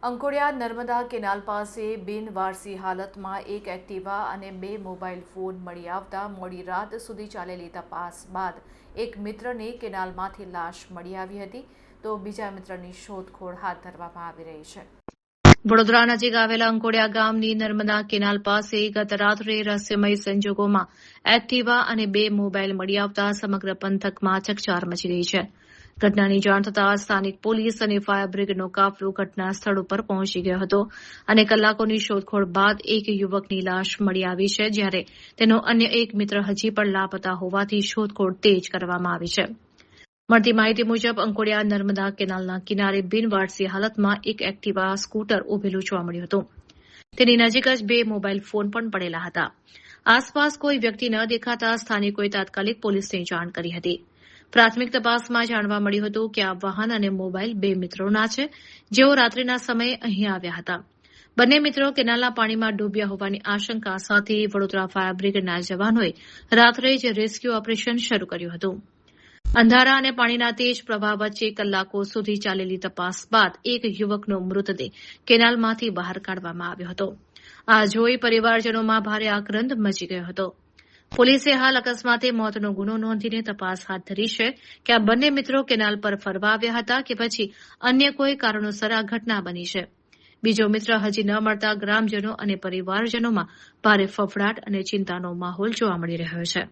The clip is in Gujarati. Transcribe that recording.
અંકોડિયા નર્મદા કેનાલ પાસે બિનવારસી હાલતમાં એક એક્ટિવા અને 2 મોબાઈલ ફોન મળી આવતા મોડી રાત સુધી ચાલેલી તપાસ બાદ એક મિત્રની કેનાલમાંથી લાશ મળી આવી હતી, તો બીજા મિત્રની શોધખોળ હાથ ધરવામાં આવી રહી છે. વડોદરા નજીક આવેલા અંકોડિયા ગામની નર્મદા કેનાલ પાસે ગત રાત્રે રહસ્યમય સંજોગોમાં એક્ટિવા અને 2 મોબાઈલ મળી આવતા સમગ્ર પંથકમાં ચકચાર મચી ગઈ છે. ઘટનાની જાણ થતાં સ્થાનિક પોલીસ અને ફાયર બ્રિગેડનો કાફલો ઘટના સ્થળ ઉપર પહોંચી ગયો હતો અને કલાકોની શોધખોળ બાદ એક યુવકની લાશ મળી આવી છે, જ્યારે તેનો અન્ય એક મિત્ર હજી પણ લાપતા હોવાથી શોધખોળ તેજ કરવામાં આવી છે. મળતી માહિતી મુજબ અંકોડિયા નર્મદા કેનાલના કિનારે બિનવારસી હાલતમાં એક એક્ટિવા સ્કૂટર ઉભેલું જોવા મળ્યું હતું. તેની નજીક જ 2 મોબાઈલ ફોન પણ પડેલા હતા. આસપાસ કોઈ વ્યક્તિ ન દેખાતા સ્થાનિકોએ તાત્કાલિક પોલીસને જાણ કરી હતી. પ્રાથમિક તપાસમાં જાણવા મળ્યું હતું કે આ વાહન અને મોબાઈલ 2 મિત્રોના છે, જેઓ રાત્રિના સમયે અહીં આવ્યા હતા. બંને મિત્રો કેનાલના પાણીમાં ડૂબ્યા હોવાની આશંકા સાથે વડોદરા ફાયર બ્રિગેડના જવાનોએ રાત્રે જ રેસ્ક્યુ ઓપરેશન શરૂ કર્યું હતું. અંધારા અને પાણીના તેજ પ્રવાહ વચ્ચે કલાકો સુધી ચાલેલી તપાસ બાદ એક યુવકનો મૃતદેહ કેનાલમાંથી બહાર કાઢવામાં આવ્યો હતો. આ જોઈ પરિવારજનોમાં ભારે આક્રંદ મચી ગયો હતો. પોલીસે હાલ અકસ્માતે મોતનો ગુનો નોંધીને તપાસ હાથ ધરી છે કે આ બંને મિત્રો કેનાલ પર ફરવા આવ્યા હતા કે પછી અન્ય કોઈ કારણોસર આ ઘટના બની છે. બીજો મિત્ર હજી ન મળતા ગ્રામજનો અને પરિવારજનોમાં ભારે ફફડાટ અને ચિંતાનો માહોલ જોવા મળી રહ્યો છે.